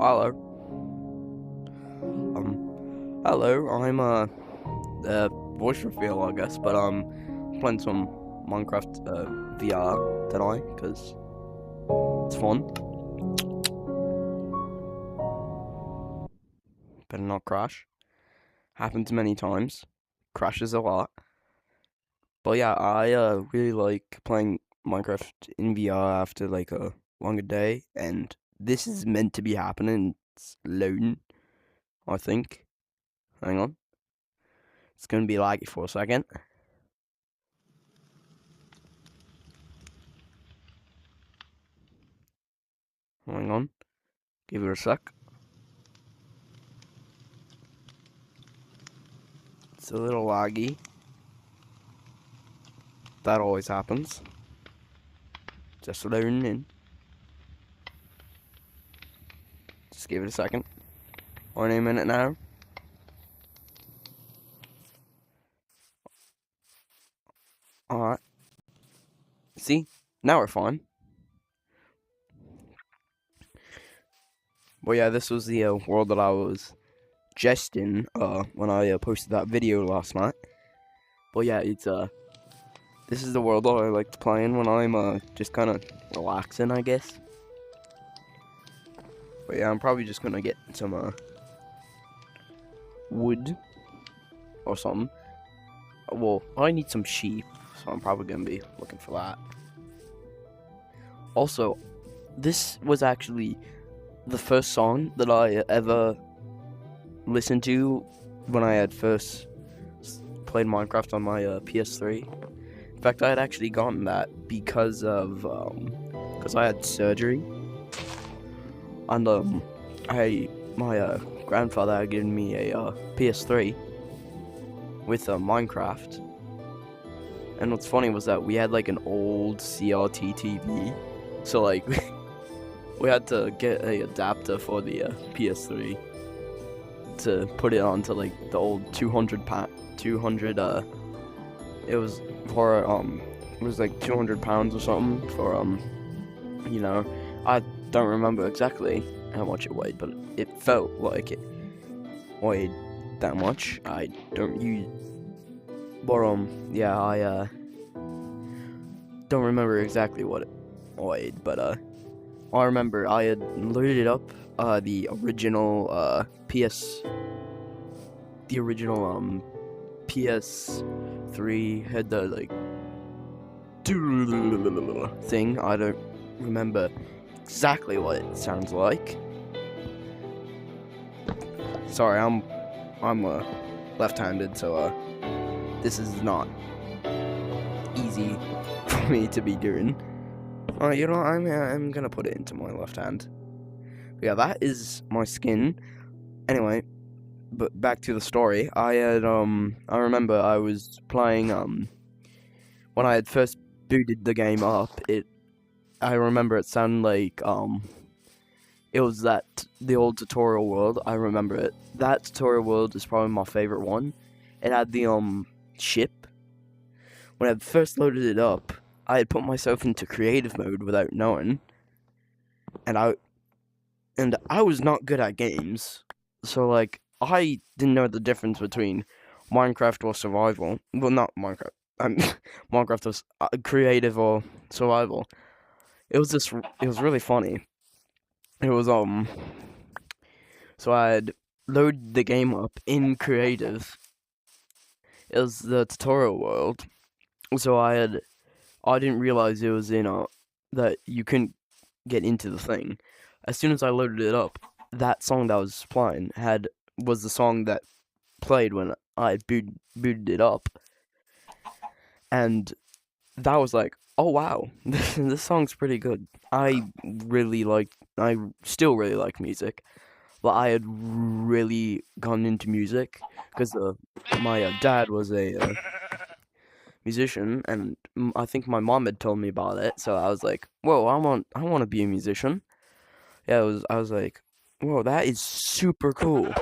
Hello. Hello. I'm voice reveal, I guess, but playing some Minecraft VR tonight because it's fun. Better not crash. Happens many times. Crashes a lot. But yeah, I really like playing Minecraft in VR after like a longer day, and this is meant to be happening. It's loading, I think. Hang on. It's gonna be laggy for a second. Hang on. Give it a sec. It's a little laggy. That always happens. Just loading in. Just give it a second. Only a minute now. Alright. See? Now we're fine. But yeah, this was the world that I was just in when I posted that video last night. But yeah, it's this is the world that I like to play in when I'm just kind of relaxing, I guess. But yeah, I'm probably just gonna get some wood or something. Well, I need some sheep, so I'm probably gonna be looking for that. Also, this was actually the first song that I ever listened to when I had first played Minecraft on my PS3. In fact, I had actually gotten that because I had surgery, and my grandfather had given me a PS3 with Minecraft. And what's funny was that we had like an old CRT TV, so like we had to get a adapter for the PS3 to put it onto like the old 200 it was for it was like 200 pounds or something for you know, I don't remember exactly how much it weighed, but it felt like it weighed that much. I don't use, but yeah, I don't remember exactly what it weighed, but I remember I had loaded up the original PS3 had the like thing. I don't remember exactly what it sounds like. Sorry, I'm left-handed, so this is not easy for me to be doing. You know, I'm gonna put it into my left hand. But yeah, that is my skin. Anyway, but back to the story. I remember I was playing when I had first booted the game up. I remember it sounded like it was the old tutorial world. I remember it. That tutorial world is probably my favorite one. It had the ship. When I first loaded it up, I had put myself into creative mode without knowing, and I was not good at games, so like I didn't know the difference between Minecraft or survival. Well, not Minecraft. Minecraft was creative or survival. It was really funny. It was so I'd load the game up in creative. It was the tutorial world, so I didn't realize it was in that you couldn't get into the thing. As soon as I loaded it up, that song that was playing was the song that played when I booted it up, and that was like, oh wow, this song's pretty good. I still really like music, but I had really gone into music because my dad was a musician, and I think my mom had told me about it. So I was like, "Whoa, I want to be a musician." Yeah, I was like, "Whoa, that is super cool."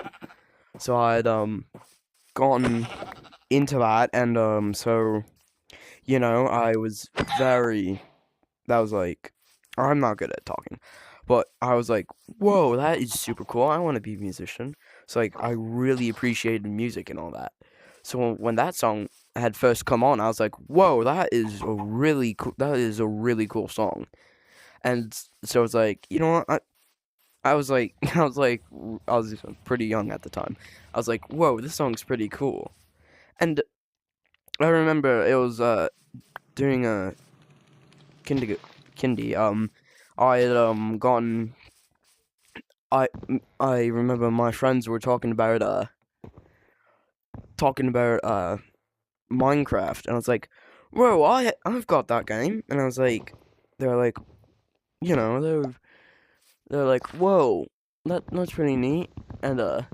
So I had gotten into that, and so I was very. That was like, I'm not good at talking, But I was like, whoa, that is super cool. I want to be a musician. So like I really appreciated music and all that. So when that song had first come on, I was like, whoa, that is a really cool song. And so it's like, you know what? I was like, I was pretty young at the time. I was like, whoa, this song's pretty cool. And I remember it was during a kindy. I had gotten. I remember my friends were talking about Minecraft, and I was like, whoa, I've got that game, and I was like, they're like, you know, they're like, whoa, that's pretty neat, and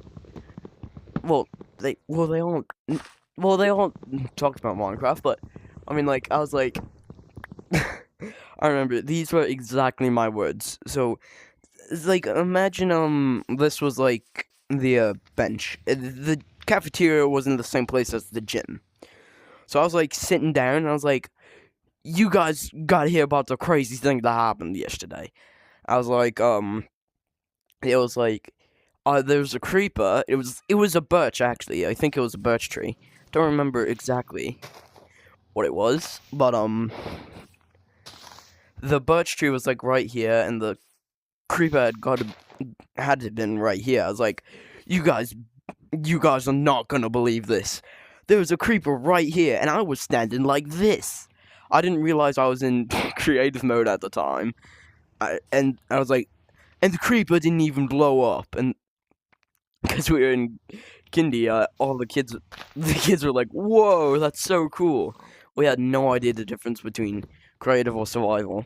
well, they all they all talked about Minecraft, but I mean, like, I was like, I remember these were exactly my words. So, it's like, imagine this was like the bench. The cafeteria was in the same place as the gym. So I was like sitting down, and I was like, "You guys got to hear about the crazy thing that happened yesterday." I was like, it was like, there was a creeper. It was a birch actually. I think it was a birch tree. Don't remember exactly what it was, but the birch tree was like right here, and the creeper had to been right here. I was like, you guys are not gonna believe this. There was a creeper right here, and I was standing like this. I didn't realize I was in creative mode at the time. And I was like, and the creeper didn't even blow up. And because we were in kindy, all the kids were like, "Whoa, that's so cool." We had no idea the difference between creative or survival.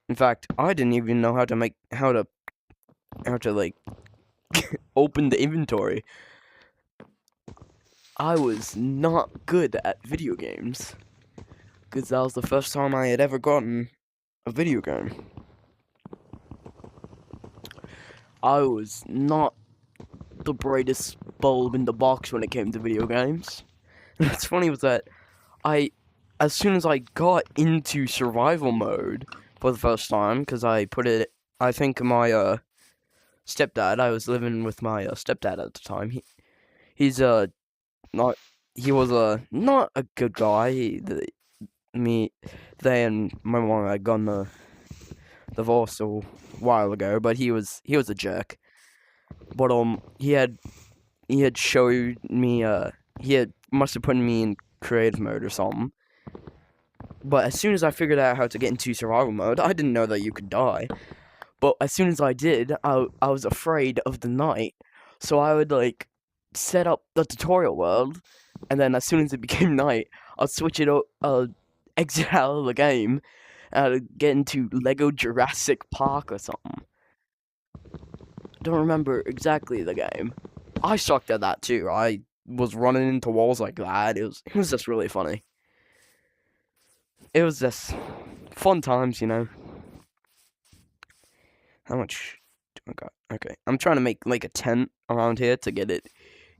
In fact, I didn't even know how to like open the inventory. I was not good at video games because that was the first time I had ever gotten a video game. I was not the brightest bulb in the box when it came to video games. And what's funny was that as soon as I got into survival mode for the first time, because I think my stepdad, I was living with my stepdad at the time. He's not, he was not a good guy. They and my mom had gotten a divorce a while ago, but he was a jerk. But he had showed me he had must have put me in creative mode or something. But as soon as I figured out how to get into survival mode, I didn't know that you could die. But as soon as I did, I was afraid of the night, so I would like set up the tutorial world, and then as soon as it became night, I'd switch it up, exit out of the game, and I'd get into Lego Jurassic Park or something. Don't remember exactly the game. I sucked at that too. I was running into walls like that. It was just really funny. It was just fun times, you know. How much do I got? Okay, I'm trying to make like a tent around here to get it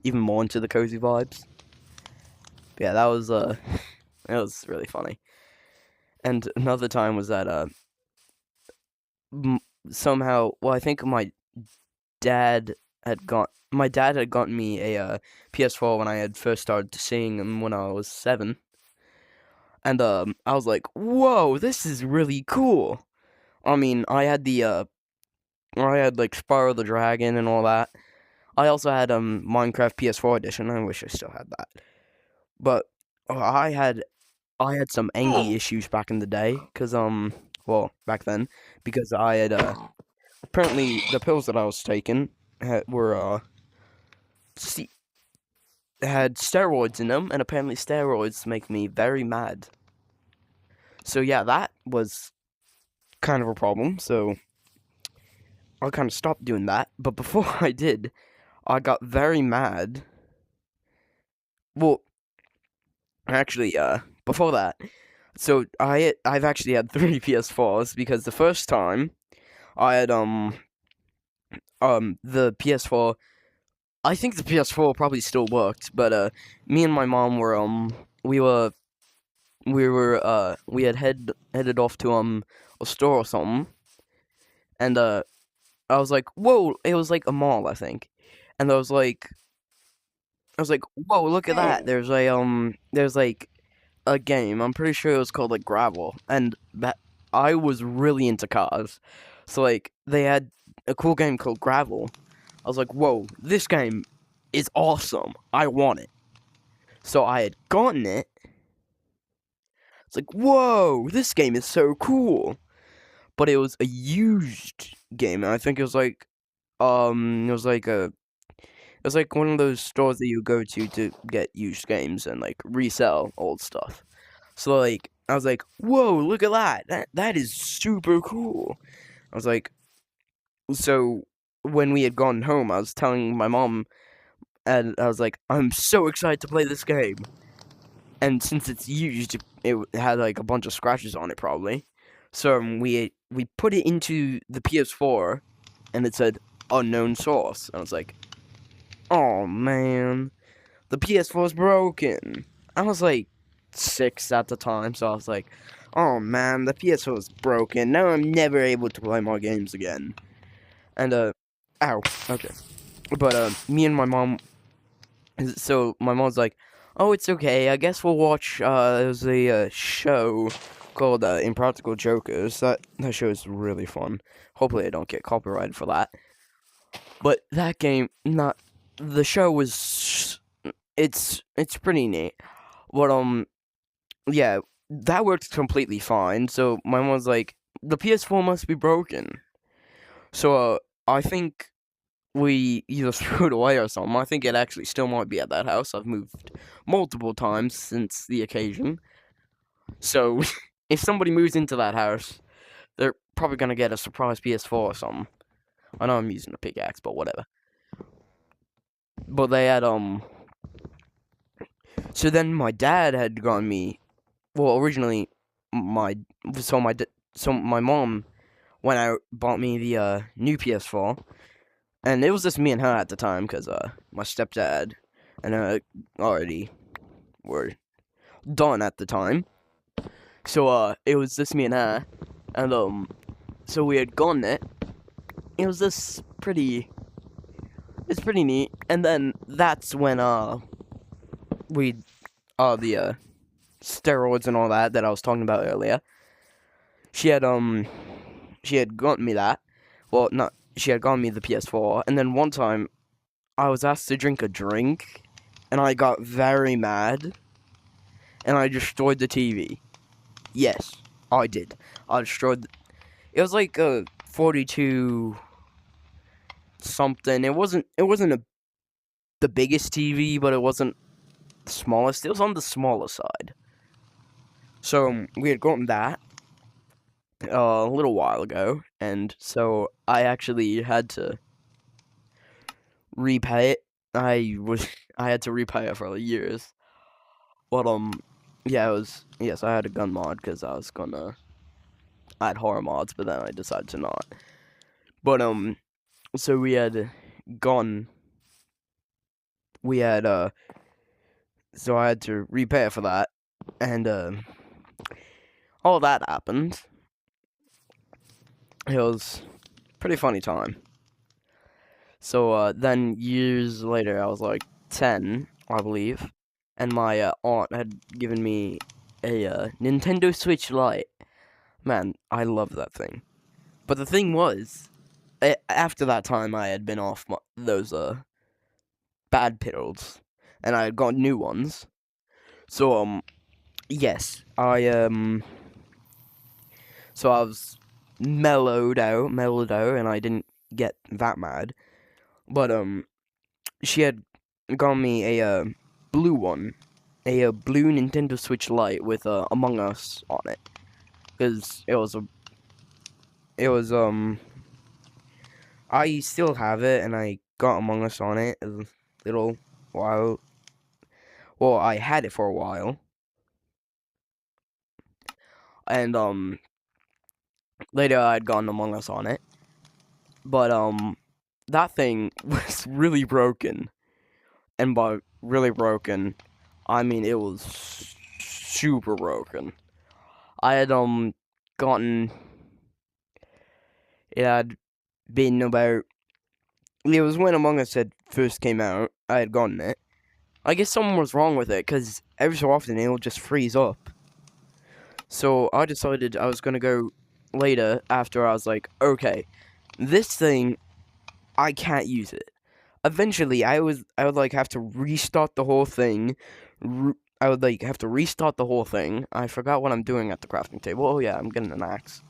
even more into the cozy vibes. But yeah, that was it was really funny. And another time was that somehow, well, I think my dad had gotten me a PS4 when I had first started seeing him when I was 7. And I was like, "Whoa, this is really cool." I mean, I had like Spyro the Dragon and all that. I also had Minecraft PS4 edition. I wish I still had that. But I had some angry issues back in the day cuz well, back then because I had apparently the pills that I was taking were see, had steroids in them, and apparently steroids make me very mad. So yeah, that was kind of a problem. So I kind of stopped doing that. But before I did, I got very mad. Well, actually, before that, so I've actually had 3 PS4s because the first time I had the PS4. I think the PS4 probably still worked, but me and my mom were we were we had headed off to a store or something, and I was like, whoa! It was like a mall, I think, and I was like, whoa! Look at that. There's like a game. I'm pretty sure it was called like Gravel, and that I was really into cars, so like they had a cool game called Gravel. I was like, whoa! This game is awesome. I want it. So I had gotten it. It's like, whoa! This game is so cool. But it was a used game, and I think it was like a it was like one of those stores that you go to get used games and like resell old stuff. So like I was like, "Whoa, look at that! That is super cool." I was like, so when we had gone home, I was telling my mom, and I was like, "I'm so excited to play this game." And since it's used, it had like a bunch of scratches on it probably. So we put it into the PS4, and it said unknown source. And I was like, "Oh man, the PS4 is broken." I was like 6 at the time, so I was like, "Oh man, the PS4 is broken. Now I'm never able to play more games again." And ow, okay. But me and my mom. So my mom's like, "Oh, it's okay. I guess we'll watch." There's a show called Impractical Jokers. That show is really fun. Hopefully, I don't get copyrighted for that. But that game, not the show was. It's pretty neat. But yeah, that worked completely fine. So my mom's like, "The PS4 must be broken." So I think we either threw it away or something. I think it actually still might be at that house. I've moved multiple times since the occasion. So if somebody moves into that house, they're probably gonna get a surprise PS4 or something. I know I'm using a pickaxe, but whatever. But they had so then my dad had gotten me. Well, originally my so my so my mom went out bought me the new PS4, and it was just me and her at the time because my stepdad and her already were done at the time. So it was just me and her, and so we had gotten it. It was just it's pretty neat. And then that's when we the steroids and all that I was talking about earlier. She had gotten me that. Well, not she had gotten me the PS4, and then one time I was asked to drink a drink, and I got very mad, and I destroyed the TV. Yes, I did. I destroyed. It was like a 42 something. It wasn't. The biggest TV, but it wasn't the smallest. It was on the smaller side. So we had gotten that a little while ago, and so I actually had to repay it. I had to repay it for years. But yeah, it was yes. I had a gun mod because I had horror mods, but then I decided to not. But so we had gone. We had so I had to repay it for that, and all that happened. It was a pretty funny time. So then years later, I was like 10, I believe, and my aunt had given me a Nintendo Switch Lite. Man, I love that thing. But the thing was, after that time, I had been off those bad pills, and I had got new ones. So yes, so I was mellowed out, and I didn't get that mad. But she had got me a blue one, a blue Nintendo Switch Lite with Among Us on it, because it was I still have it, and I got Among Us on it a little while. Well, I had it for a while, and later I'd gotten Among Us on it, but that thing was really broken, and by really broken, I mean it was super broken. I had gotten It had been about. It was when Among Us had first came out. I had gotten it. I guess something was wrong with it because every so often it'll just freeze up. So I decided I was gonna go later after I was like, okay, this thing I can't use it. Eventually, I would like have to restart the whole thing. I would like have to restart the whole thing. I forgot what I'm doing at the crafting table. Oh yeah, I'm getting an axe.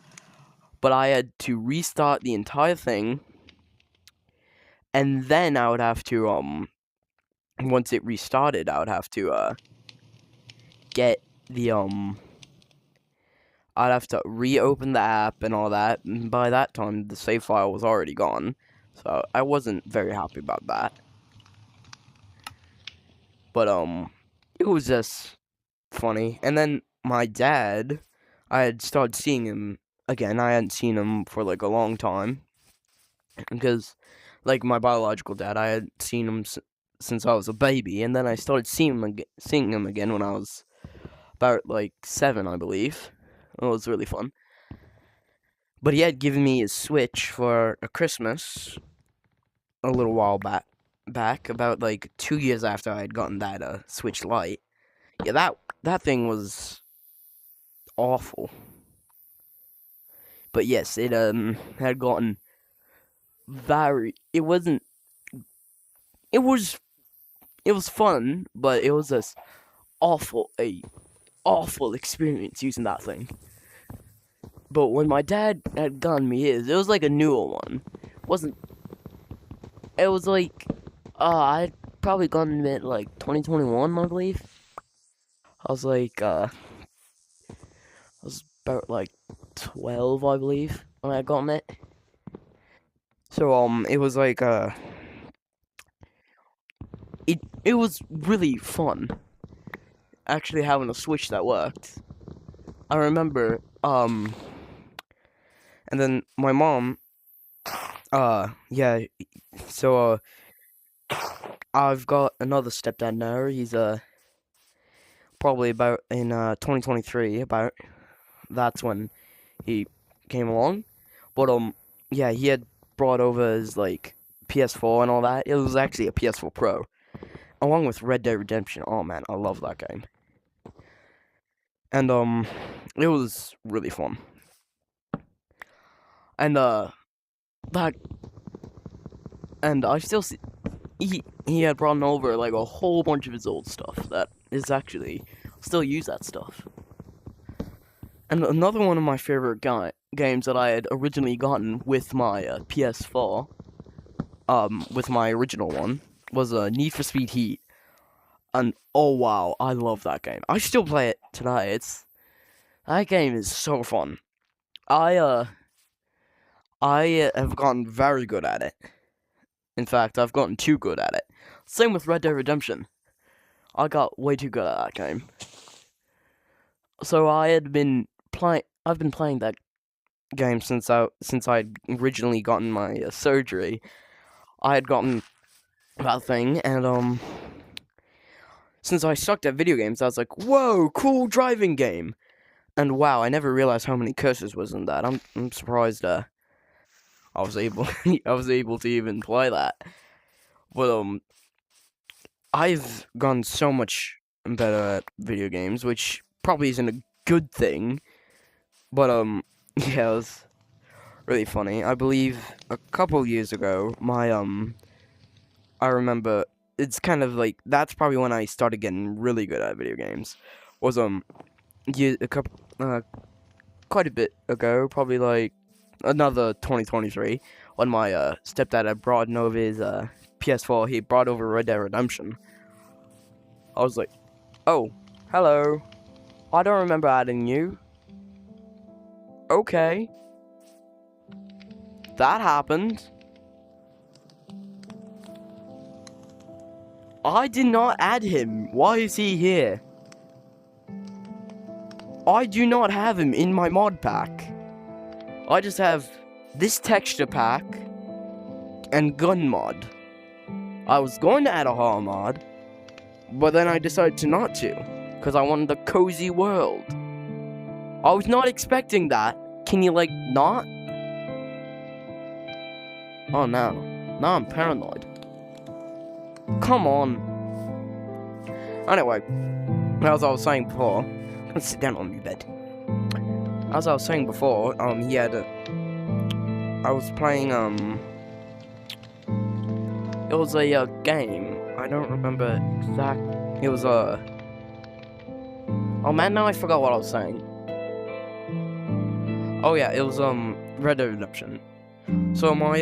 But I had to restart the entire thing, and then I would have to once it restarted, I would have to get the I'd have to reopen the app and all that. And by that time, the save file was already gone, so I wasn't very happy about that. But it was just funny. And then my dad, I had started seeing him again. I hadn't seen him for like a long time because, like, my biological dad, I had seen him since I was a baby, and then I started seeing him again when I was about like 7, I believe. It was really fun. But he had given me his Switch for a Christmas a little while back, about like 2 years after I had gotten that Switch Lite. Yeah, that thing was awful. But yes, it had gotten very. It wasn't. It was. It was fun, but it was just awful experience using that thing. But when my dad had gotten me his, it was like a newer one. Wasn't. It was like, I'd probably gotten it like 2021, I believe. I was like, I was about like 12, I believe, when I got it. So it was like it was really fun actually having a Switch that worked. I remember and then my mom yeah, so I've got another stepdad now. He's probably about in 2023, about that's when he came along. But yeah, he had brought over his like PS4 and all that. It was actually a PS4 Pro, along with Red Dead Redemption. Oh man, I love that game. And it was really fun. And that and I still see he had brought over like a whole bunch of his old stuff that is actually still use that stuff. And another one of my favorite games that I had originally gotten with my PS4, with my original one, was Need for Speed Heat. And oh wow, I love that game. I still play it today. That game is so fun. I have gotten very good at it. In fact, I've gotten too good at it. Same with Red Dead Redemption. I got way too good at that game. So I've been playing that game since I'd originally gotten my surgery. I had gotten that thing, and since I sucked at video games, I was like, "Whoa, cool driving game!" And wow, I never realized how many curses was in that. I'm surprised. I was able to even play that. But I've gone so much better at video games, which probably isn't a good thing. But yeah, it was really funny. I believe a couple years ago, I remember it's kind of like that's probably when I started getting really good at video games. Was quite a bit ago, probably like another 2023, when my stepdad had brought over his PS4. He brought over Red Dead Redemption. I was like, oh, hello. I don't remember adding you. Okay. That happened. I did not add him. Why is he here? I do not have him in my mod pack. I just have this texture pack and gun mod. I was going to add a horror mod, but then I decided to not to, because I wanted a cozy world. I was not expecting that. Can you, like, not? Oh no. Now I'm paranoid. Come on. Anyway, as I was saying before, I'm gonna sit down on my bed. As I was saying before, he had I was playing, it was a game. I don't remember exact. It was oh man, now I forgot what I was saying. Oh yeah, it was Red Dead Redemption. So my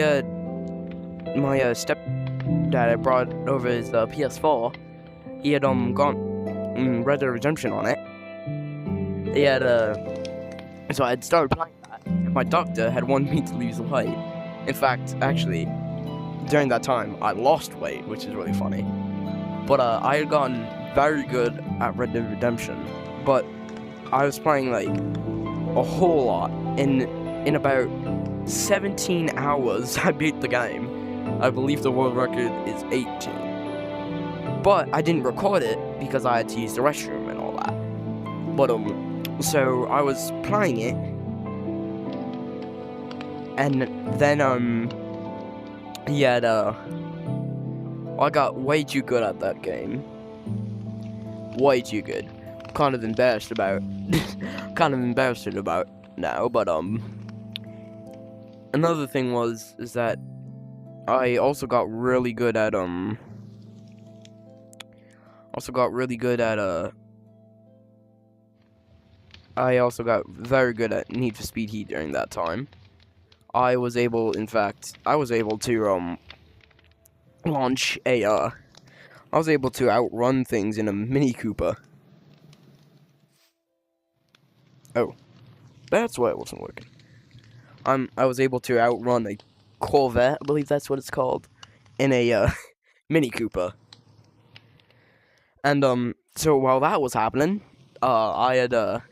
stepdad had brought over his PS4. He had gotten Red Dead Redemption on it. He had so I had started playing that. And my doctor had wanted me to lose weight. In fact, actually, during that time I lost weight, which is really funny. But I had gotten very good at Red Dead Redemption. But I was playing like a whole lot. In about 17 hours, I beat the game. I believe the world record is 18. But I didn't record it because I had to use the restroom and all that. But so I was playing it, and then he had I got way too good at that game. Way too good. Kind of embarrassed about now, but another thing is that I also got really good at I also got very good at Need for Speed Heat during that time. I was able to launch a I was able to outrun things in a Mini Cooper. Oh, that's why it wasn't working. I was able to outrun a Corvette, I believe that's what it's called, in a Mini Cooper. And so while that was happening, I had oh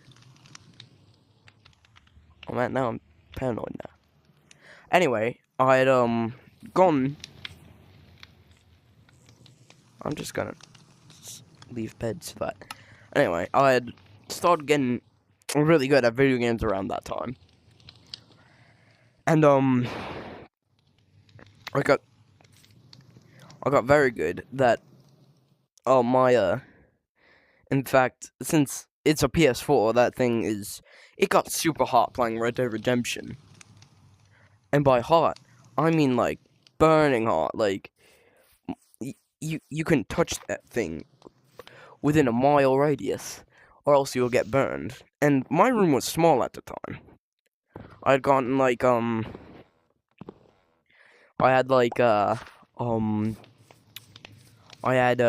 man, now I'm paranoid now. Anyway, I had gone. I'm just gonna leave beds for that. Anyway, I had started getting really good at video games around that time. And I got very good that in fact, since it's a PS4, it got super hot playing Red Dead Redemption. And by hot, I mean like burning hot. Like you can touch that thing within a mile radius, or else you'll get burned. And my room was small at the time. I'd gotten like I had like I had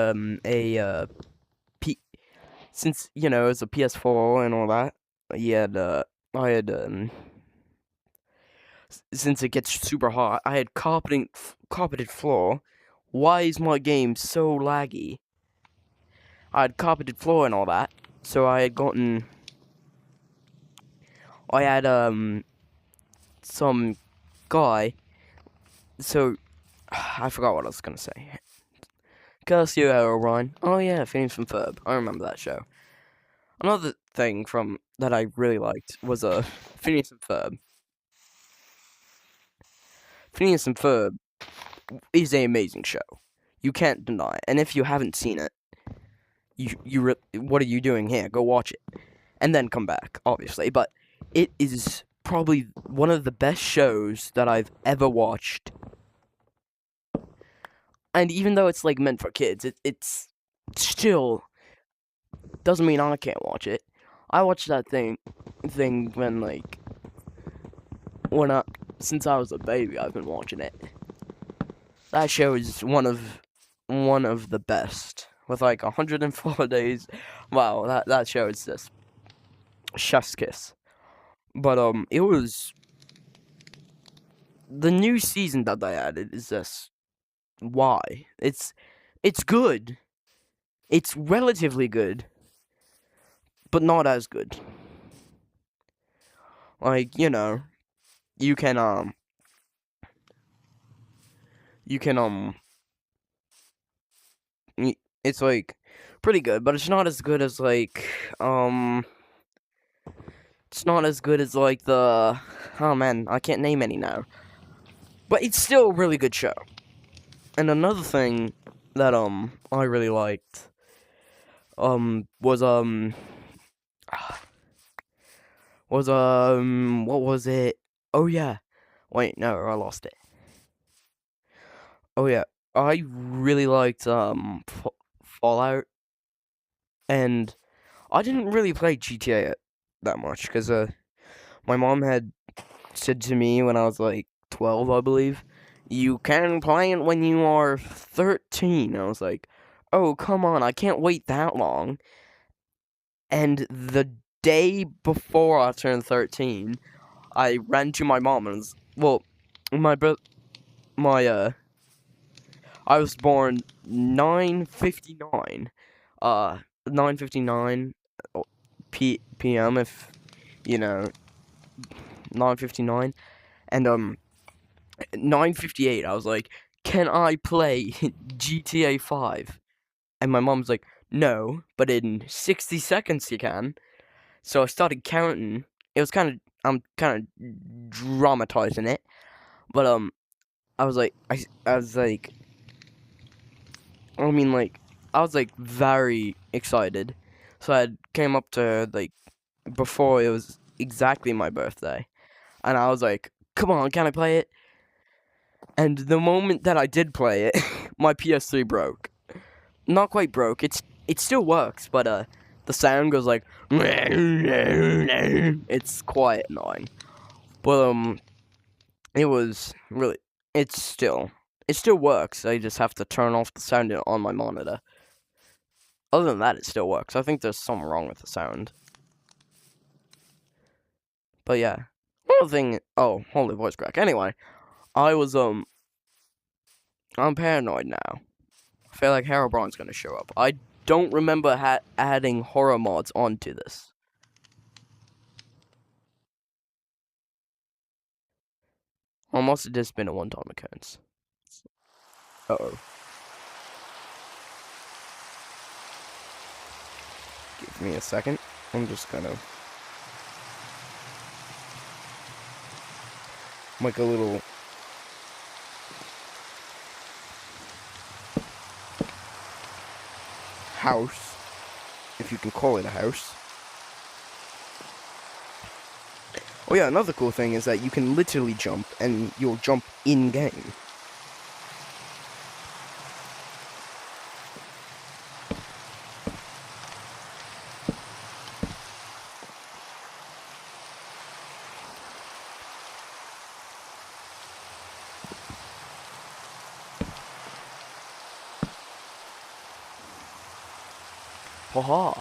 since you know it's a PS4 and all that. Since it gets super hot, I had carpeted floor. Why is my game so laggy? I had carpeted floor and all that, so I had some guy. So I forgot what I was gonna say. Curse you, Herobrine. Oh yeah, Phineas and Ferb. I remember that show. Another thing that I really liked was Phineas and Ferb. Phineas and Ferb is an amazing show. You can't deny it. And if you haven't seen it, what are you doing here? Go watch it, and then come back, obviously. But it is probably one of the best shows that I've ever watched. And even though it's like meant for kids, it's still doesn't mean I can't watch it. I watched that thing since I was a baby. I've been watching it. That show is one of the best. With like 104 days. Wow, that show is just chef's kiss. But it was the new season that they added is just why? It's good. It's relatively good, but not as good. Like, you know, you can it's like pretty good, but it's not as good as like it's not as good as like the oh man, I can't name any now. But it's still a really good show. And another thing that I really liked was what was it? Oh yeah. Wait, no, I lost it. Oh yeah. I really liked Fallout, and I didn't really play GTA that much cuz my mom had said to me when I was like 12, I believe, you can play it when you are 13. I was like, "Oh, come on. I can't wait that long." And the day before I turned 13, I ran to my mom and was, well, my bro- my I was born 9:59, 9:59 p.m. if you know 9:59, and 9:58. I was like, "Can I play GTA 5?" And my mom's like, "No, but in 60 seconds you can." So I started counting. It was I'm kind of dramatizing it, but I was like, I was like, I mean, like, I was like very excited. So I came up to like before it was exactly my birthday, and I was like, "Come on, can I play it?" And the moment that I did play it, my PS3 broke. Not quite broke. It still works, but the sound goes like it's quite annoying. But it was really it still works. I just have to turn off the sound on my monitor. Other than that, it still works. I think there's something wrong with the sound. But yeah, one other thing. Oh, holy voice crack. Anyway, I was I'm paranoid now. I feel like Herobrine's gonna show up. I don't remember adding horror mods onto this. Or must have just been a one-time occurrence. Uh-oh. Give me a second. I'm just gonna make a little house, if you can call it a house. Oh yeah, another cool thing is that you can literally jump, and you'll jump in-game. Haha.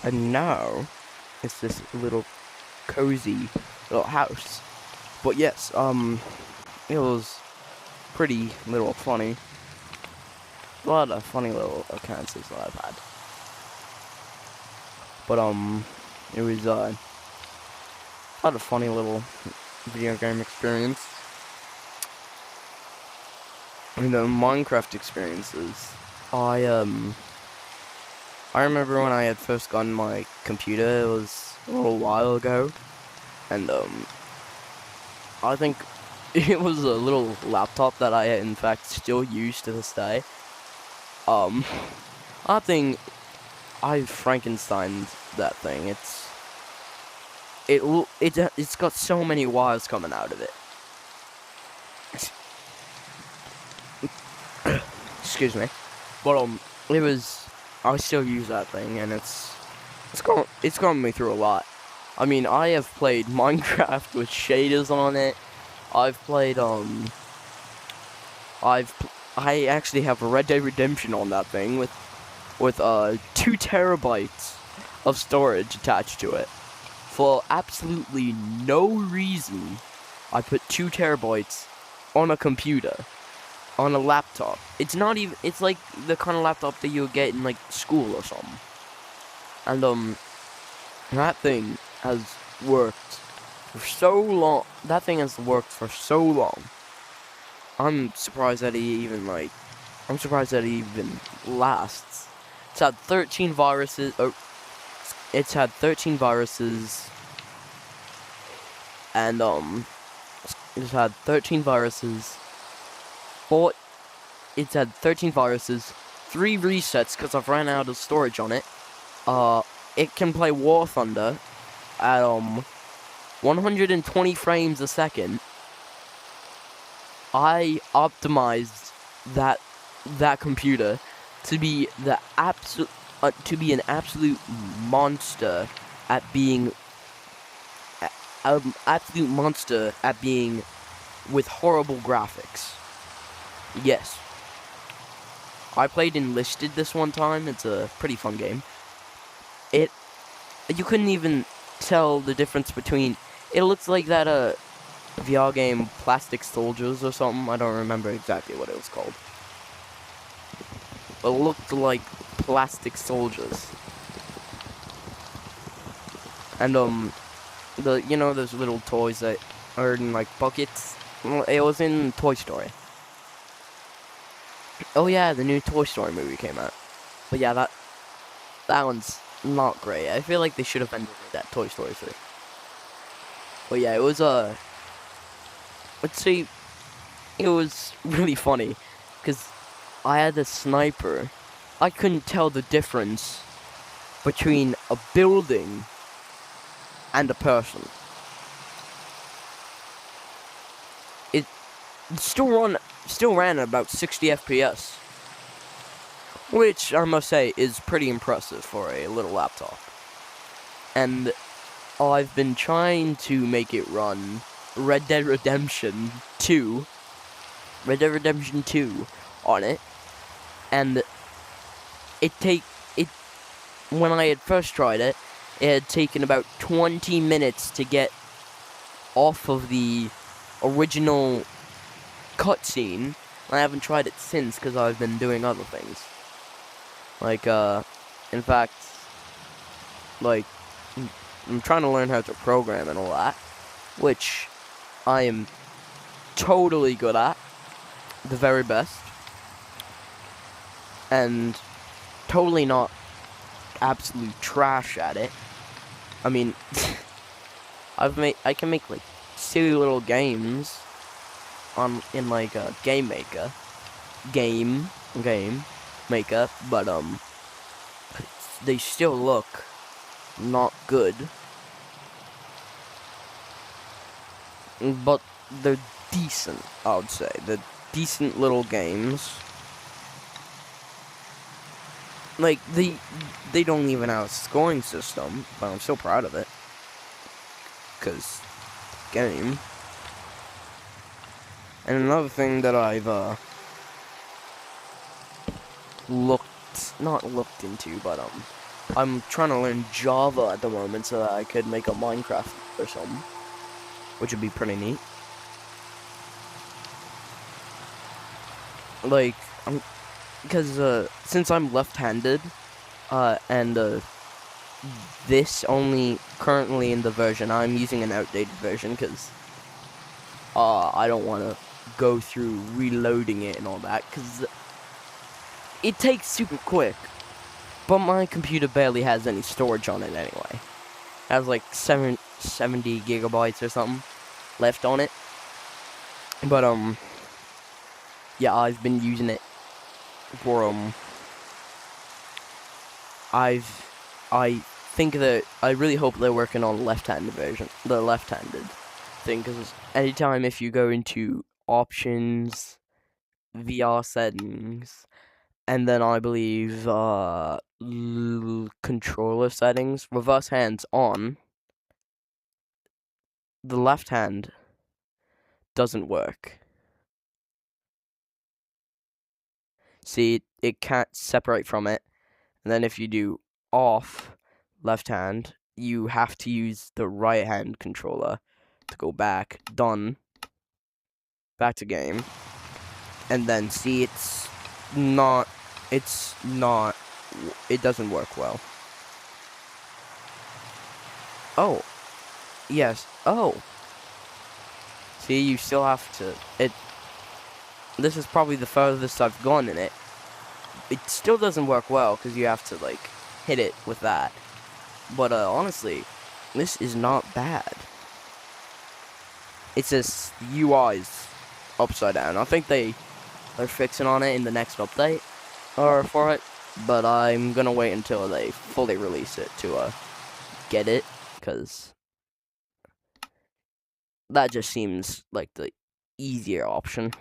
And now, it's this little cozy little house. But yes, it was pretty little funny. A lot of funny little occurrences that I've had. But it was a lot of funny little video game experience. And the Minecraft experiences. I remember when I had first gotten my computer. It was a little while ago, and I think it was a little laptop that I in fact still use to this day. I think I Frankensteined that thing. It's got so many wires coming out of it. Excuse me, but it was. I still use that thing, and it's gotten me through a lot. I mean, I have played Minecraft with shaders on it. I've played I actually have Red Dead Redemption on that thing with 2 terabytes of storage attached to it. For absolutely no reason, I put 2 terabytes on a computer, on a laptop. It's not even, it's like the kind of laptop that you'll get in like school or something. And that thing has worked for so long. That thing has worked for so long. I'm surprised that I'm surprised that he even lasts. It's had 13 viruses. It's had 13 viruses, and It's had 13 viruses. It's had 13 viruses, 3 resets because I've ran out of storage on it. It can play War Thunder at 120 frames a second. I optimized that computer to be an absolute monster at being with horrible graphics. Yes. I played Enlisted this one time. It's a pretty fun game. You couldn't even tell the difference between. It looks like that VR game Plastic Soldiers or something. I don't remember exactly what it was called. But it looked like Plastic Soldiers. And those little toys that are in like buckets. It was in Toy Story. Oh yeah, the new Toy Story movie came out. But yeah, that one's not great. I feel like they should have ended with that Toy Story 3. But yeah, it was let's see, it was really funny because I had a sniper. I couldn't tell the difference between a building and a person. It still ran at about 60 FPS, which I must say is pretty impressive for a little laptop. And I've been trying to make it run Red Dead Redemption 2 on it, and when I had first tried it, it had taken about 20 minutes to get off of the original cutscene. I haven't tried it since because I've been doing other things. Like, in fact, like, I'm trying to learn how to program and all that, which I am totally good at, the very best, and totally not absolute trash at it. I mean, I can make like silly little games in like a game maker, but they still look not good, but they're decent. I would say they're decent little games. Like they don't even have a scoring system, but I'm still proud of it, 'cause game. And another thing that I've not looked into, but I'm trying to learn Java at the moment so that I could make a Minecraft or something, which would be pretty neat. Like, because since I'm left-handed, and this only currently in the version, I'm using an outdated version because I don't want to go through reloading it and all that, because it takes super quick. But my computer barely has any storage on it anyway. It has like 70 gigabytes or something left on it. But yeah, I've been using it for I think that I really hope they're working on the left-handed version, the left-handed thing, because anytime if you go into options, VR settings, and then I believe controller settings, reverse hands on, the left hand doesn't work. See, it can't separate from it. And then if you do off left hand, you have to use the right hand controller to go back. Done. Back to game. And then see, it doesn't work well. Oh. Yes. Oh. See, you still have to, this is probably the furthest I've gone in it. It still doesn't work well, because you have to, like, hit it with that. But, honestly, this is not bad. it's just the UI's upside down. I think they're fixing on it in the next update or for it, but I'm gonna wait until they fully release it to get it, because that just seems like the easier option.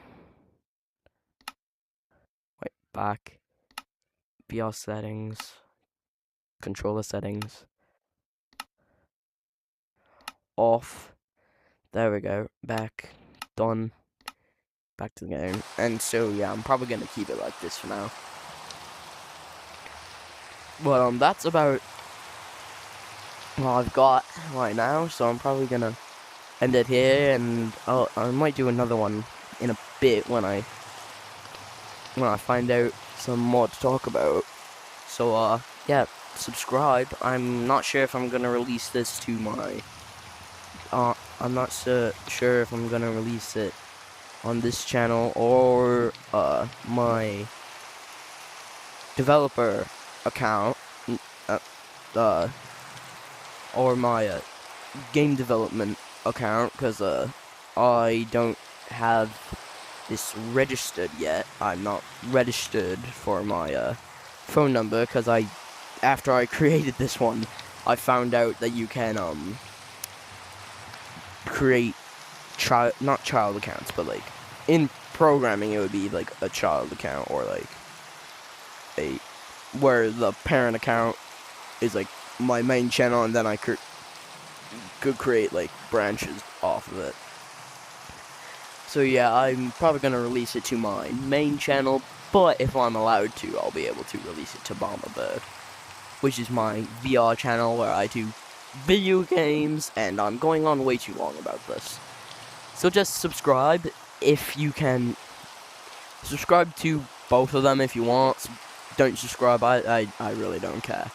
Wait, back, BIOS settings, controller settings, off. There we go. Back, done. Back to the game. And so yeah, I'm probably gonna keep it like this for now. But that's about what I've got right now. So I'm probably gonna end it here, and I might do another one in a bit when I find out some more to talk about. So yeah, subscribe. I'm not sure if I'm gonna release this to my I'm not so sure if I'm gonna release it on this channel or my developer account, or my game development account, because I don't have this registered yet. I'm not registered for my phone number, because after I created this one, I found out that you can create not child accounts, but like in programming it would be like a child account, or like where the parent account is like my main channel, and then I could create like branches off of it. So yeah, I'm probably gonna release it to my main channel, but if I'm allowed to, I'll be able to release it to Bomberbird, which is my VR channel where I do video games, and I'm going on way too long about this. So just subscribe if you can. Subscribe to both of them if you want. Don't subscribe, I really don't care.